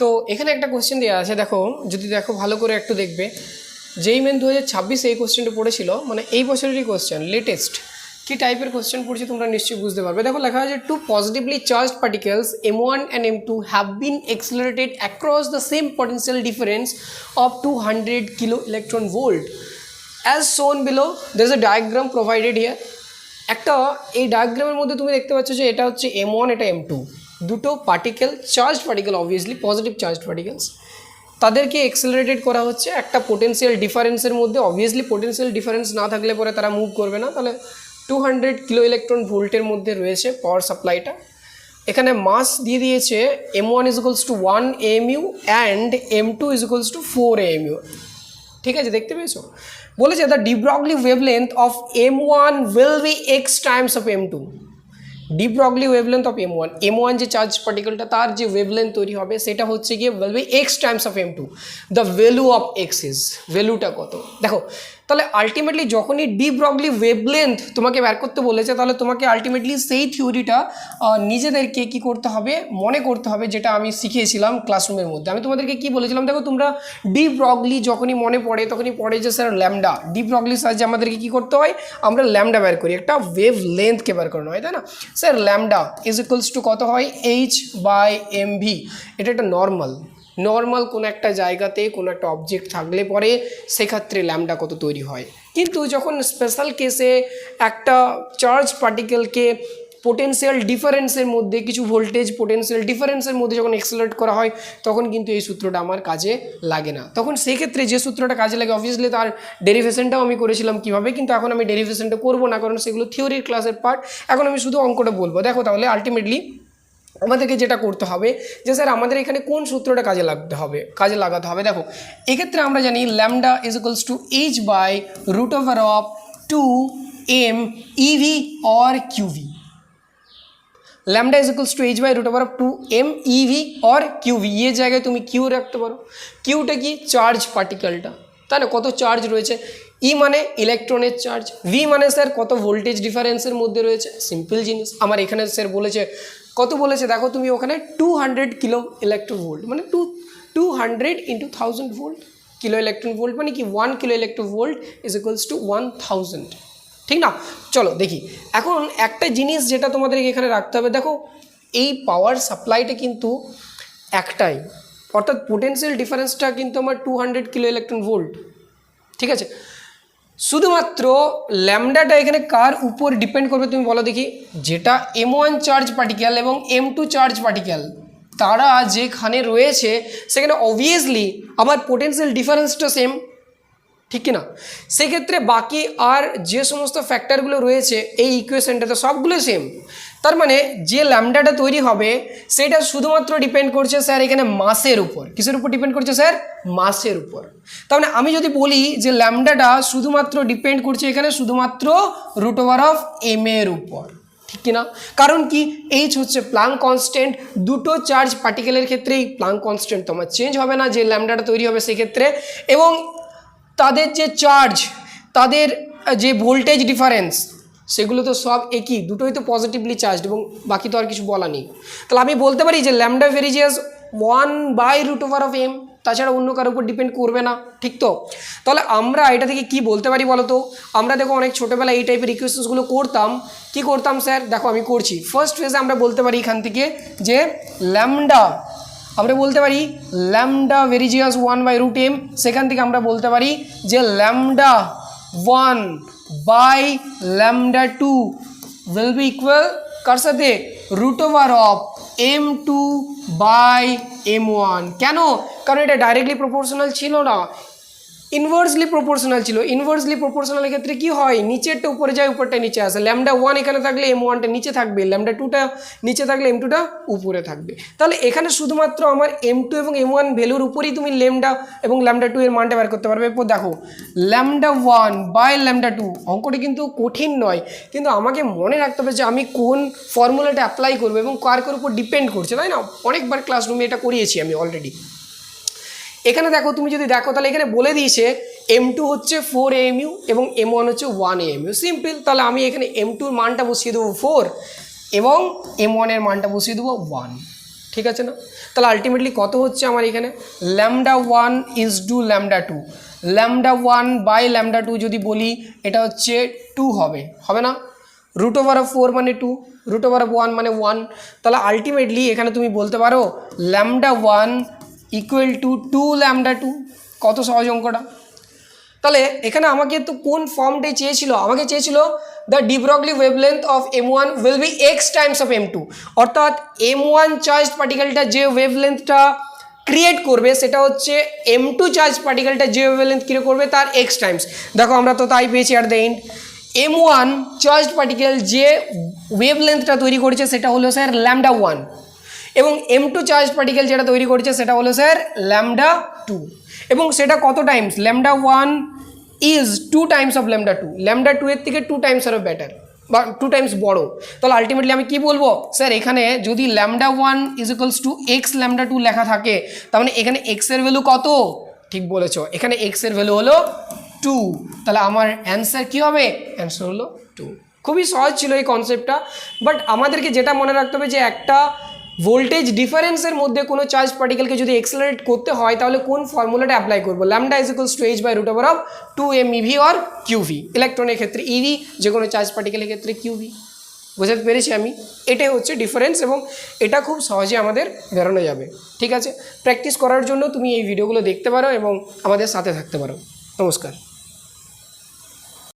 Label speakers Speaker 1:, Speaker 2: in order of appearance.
Speaker 1: তো এখানে একটা কোশ্চেন দেওয়া আছে, দেখো যদি দেখো ভালো করে একটু দেখবে, যেই মেন 2026 এই কোশ্চেনটা পড়েছিল, মানে এই বছরেরই কোশ্চেন, লেটেস্ট কী টাইপের কোশ্চেন পড়ছে তোমরা নিশ্চয়ই বুঝতে পারবে। দেখো লেখা আছে, two positively charged particles M1 and M2 have been accelerated across the same potential difference of 200 kilo electron volt as shown below. there is a diagram provided here. একটা এই ডায়াগ্রামের মধ্যে তুমি দেখতে পাচ্ছ যে এটা হচ্ছে M1, এটা M2, দুটো particle, charged particle, obviously positive charged particles, তাদেরকে এক্সেলারেটেড করা হচ্ছে একটা পোটেনশিয়াল ডিফারেন্সের মধ্যে। অবভিয়াসলি পোটেনশিয়াল ডিফারেন্স না থাকলে পরে তারা মুভ করবে না, তাহলে 200 কিলো ইলেকট্রন ভোল্টের মধ্যে রয়েছে পাওয়ার সাপ্লাইটা। এখানে মাস দিয়ে দিয়েছে M1 = 1 AMU and M2 = 4 AMU। ঠিক আছে, দেখতে পেয়েছো? বলেছে the de Broglie wavelength of M1 will be x Times of M2। De Broglie wavelength of M1 যে চার্জ পার্টিকেলটা, তার যে ওয়েভলেন্থ তৈরি হবে সেটা হচ্ছে গিয়ে will be x Times of M2। The value of x is, ভ্যালুটা কত? দেখো তাহলে আলটিমেটলি যখনই ডি ব্রগলি ওয়েভলেন্থ তোমাকে বের করতে বলেছে, তাহলে তোমাকে আলটিমেটলি সেই থিওরিটা নিজেদেরকে কি করতে হবে, মনে করতে হবে, যেটা আমি শিখিয়েছিলাম ক্লাসরুমের মধ্যে। আমি তোমাদেরকে কি বলেছিলাম, দেখো তোমরা ডি ব্রগলি যখনই মনে পড়ে তখনই পড়ে যে স্যার ল্যামডা, ডি ব্রগলির সাহায্যে আমাদেরকে কী করতে হয়, আমরা ল্যামডা বের করি, একটা ওয়েভ লেন্থকে বের করানো হয়, তাই না? স্যার ল্যামডা = কত হয়, h/mv। এটা একটা নর্মাল কোনো একটা জায়গাতে কোনো একটা অবজেক্ট থাকলে পরে সেক্ষেত্রে ল্যামডা কত তৈরি হয়। কিন্তু যখন স্পেশাল কেসে একটা চার্জ পার্টিকেলকে পোটেনশিয়াল ডিফারেন্সের মধ্যে, কিছু ভোল্টেজ পোটেনশিয়াল ডিফারেন্সের মধ্যে যখন এক্সেলারেট করা হয়, তখন কিন্তু এই সূত্রটা আমার কাজে লাগে না। তখন সেক্ষেত্রে যে সূত্রটা কাজে লাগে, অবভিয়াসলি তার ডেরিভেশনটাও আমি করেছিলাম কীভাবে, কিন্তু এখন আমি ডেরিভেশনটা করবো না, কারণ সেগুলো থিওরির ক্লাসের পার্ট। এখন আমি শুধু অঙ্কটা বলবো। দেখো তাহলে আলটিমেটলি আমাদেরকে যেটা করতে হবে যে স্যার আমাদের এখানে কোন সূত্রটা কাজে লাগাতে হবে। দেখো এক্ষেত্রে আমরা জানি lambda = h/2m EV or QV। Lambda h/2m EV or QV, এর জায়গায় তুমি কিউ রাখতে পারো। কিউটা কি, চার্জ পার্টিকেলটা, তাই না? কত চার্জ রয়েছে, ই মানে ইলেকট্রনের চার্জ, ভি মানে স্যার কত ভোল্টেজ ডিফারেন্সের মধ্যে রয়েছে, সিম্পল জিনিস। আমার এখানে স্যার বলেছে কত বলেছে, দেখো তুমি ওখানে 200 কিলো ইলেকট্রন ভোল্ট, মানে 200 × 1000 ভোল্ট। কিলো ইলেকট্রন ভোল্ট মানে কি, 1 কিলো ইলেকট্রন ভোল্ট = 1000, ঠিক না? চলো দেখি এখন একটা জিনিস যেটা তোমাদের এখানে রাখতে হবে। দেখো এই পাওয়ার সাপ্লাইটা কিন্তু একটাই, অর্থাৎ পোটেনশিয়াল ডিফারেন্সটা কিন্তু আমার 200 কিলো ইলেকট্রন ভোল্ট, ঠিক আছে? শুধুমাত্র ল্যামডাটা এখানে কার উপর ডিপেন্ড করবে তুমি বলো দেখি, যেটা M1 চার্জ পার্টিকেল এবং M2 চার্জ পার্টিকেল তারা যেখানে রয়েছে সেখানে অবভিয়াসলি আমার পোটেনশিয়াল ডিফারেন্সটা সেম, ঠিক কি না? সেক্ষেত্রে বাকি আর যে সমস্ত ফ্যাক্টরগুলো রয়েছে এই ইকুয়েশনটাতে সবগুলো সেম। তার মানে যে ল্যামডাটা তৈরি হবে সেটা শুধুমাত্র ডিপেন্ড করছে স্যার এখানে মাসের উপর। কিসের উপর ডিপেন্ড করছে স্যার? মাসের উপর। তার মানে আমি যদি বলি যে ল্যামডাটা শুধুমাত্র ডিপেন্ড করছে এখানে শুধুমাত্র √m এর উপর, ঠিক কিনা? কারণ কি, এইচ হচ্ছে প্লাঙ্ক কনস্ট্যান্ট, দুটো চার্জ পার্টিকেলের ক্ষেত্রে এই প্লাঙ্ক কনস্ট্যান্ট তোমার চেঞ্জ হবে না যে ল্যামডাটা তৈরি হবে সেক্ষেত্রে, এবং তাদের যে চার্জ, তাদের যে ভোল্টেজ ডিফারেন্স, সেগুলো তো সব একই, দুটোই তো পজিটিভলি চার্জড, এবং বাকি তো আর কিছু বলা নেই। তাহলে আমি বলতে পারি যে ল্যামডা ভেরিজিয়াস 1/√m, তাছাড়া অন্য কারোর উপর ডিপেন্ড করবে না, ঠিক তো? তাহলে আমরা এটা থেকে কি বলতে পারি বলো তো? আমরা দেখো অনেক ছোটোবেলায় এই টাইপের ইকুয়েশনসগুলো করতাম। কি করতাম স্যার? দেখো আমি করছি। ফার্স্ট ফেজে আমরা বলতে পারি এখান থেকে যে ল্যামডা, আমরা বলতে পারি ল্যামডা ভেরিজিয়াস 1/√m, সেখান থেকে আমরা বলতে পারি যে ল্যামডা 1/λ2 will be equal কার সাথে? √m2/m1। কেন? কারণ এটা ডাইরেক্টলি প্রপোর্শনাল ছিল না, ইনভার্সলি প্রপোর্শনাল ছিল। ইনভার্সলি প্রপোর্শনালের ক্ষেত্রে কি হয়, নিচেরটা উপরে যায়, উপরটা নিচে আসে। ল্যামডা 1 এখানে থাকলে M1টা নিচে থাকবে, ল্যামডা 2টা নিচে থাকলে M2টা উপরে থাকবে। তাহলে এখানে শুধুমাত্র আমার M2 এবং M1 ভ্যালুর উপরেই তুমি ল্যামডা এবং ল্যামডা 2 এর মানটা বের করতে পারবে। এরপর দেখো ল্যামডা 1/λ2, অঙ্কটি কিন্তু কঠিন নয়, কিন্তু আমাকে মনে রাখতে হবে যে আমি কোন ফর্মুলাটা অ্যাপ্লাই করবো এবং কার উপর ডিপেন্ড করছে, তাই না? অনেকবার ক্লাসরুমে এটা করিয়েছি আমি অলরেডি। এখানে দেখো তুমি যদি দেখো তাহলে এখানে বলে দিয়েছে M2 হচ্ছে 4 AMU এবং M1 হচ্ছে 1 AMU। সিম্পল। তাহলে আমি এখানে M2 এর মানটা বসিয়ে দেবো 4 এবং M1 এর মানটা বসিয়ে দেবো 1, ঠিক আছে না? তাহলে আলটিমেটলি কত হচ্ছে আমার এখানে lambda 1 is two lambda 2, lambda 1 by lambda 2 যদি বলি এটা হচ্ছে 2 হবে, হবে না? রুট ওভার অফ 4 মানে 2, রুট ওভার অফ 1 মানে 1। তাহলে আলটিমেটলি এখানে তুমি বলতে পারো ল্যামডা 1 ইকুয়াল টু 2 ল্যামডা 2। কত সহজ অঙ্কটা। তাহলে এখানে আমাকে তো কোন ফর্মটাই চেয়েছিল, আমাকে চেয়েছিল the de Broglie wavelength of M1 will be x Times of M2, অর্থাৎ M1 চার্জ পার্টিকেলটা যে ওয়েভলেন্থটা ক্রিয়েট করবে সেটা হচ্ছে M2 চার্জ পার্টিকেলটা যে ওয়েভলেন্থ ক্রিয়েট করবে তার এক্স টাইমস। দেখো আমরা তো তাই পেয়েছি at the end. M1 charge particle যে ওয়েভলেন্থটা তৈরি করেছে সেটা হলো স্যার ল্যামডা 1, এবং M2 চার্জ পার্টিকেল যেটা তৈরি করেছে সেটা হলো স্যার ল্যামডা 2, এবং সেটা কত Times, lambda 1 is 2 Times of lambda 2, lambda 2 এর থেকে 2 টাইমস আরও বেটার বা 2 টাইমস বড়। তাহলে আলটিমেটলি আমি কি বলবো স্যার, এখানে যদি lambda 1 is equals two x lambda 2 লেখা থাকে তার মানে এখানে এক্স এর ভ্যালু কত? ঠিক বলেছো, এখানে এক্স এর ভ্যালু হলো 2। তাহলে আমার অ্যান্সার কি হবে? অ্যান্সার হলো 2। খুবই সহজ ছিল এই কনসেপ্টটা, বাট আমাদেরকে যেটা মনে রাখতে হবে যে একটা ভোল্টেজ ডিফারেন্সের মধ্যে কোনো চার্জ পার্টিকেলকে যদি এক্সেলারেট করতে হয় তাহলে কোন ফর্মুলাটা অ্যাপ্লাই করবো, lambda is equals to H by root over of 2m EV or QV, ইলেকট্রনের ক্ষেত্রে ইভি, যে কোনো চার্জ পার্টিকেলের ক্ষেত্রে কিউভি। বোঝাতে পেরেছি আমি? এটাই হচ্ছে ডিফারেন্স, এবং এটা খুব সহজে আমাদের বেরোনো যাবে। ঠিক আছে, প্র্যাকটিস করার জন্য তুমি এই ভিডিওগুলো দেখতে পারো এবং আমাদের সাথে থাকতে পারো। নমস্কার।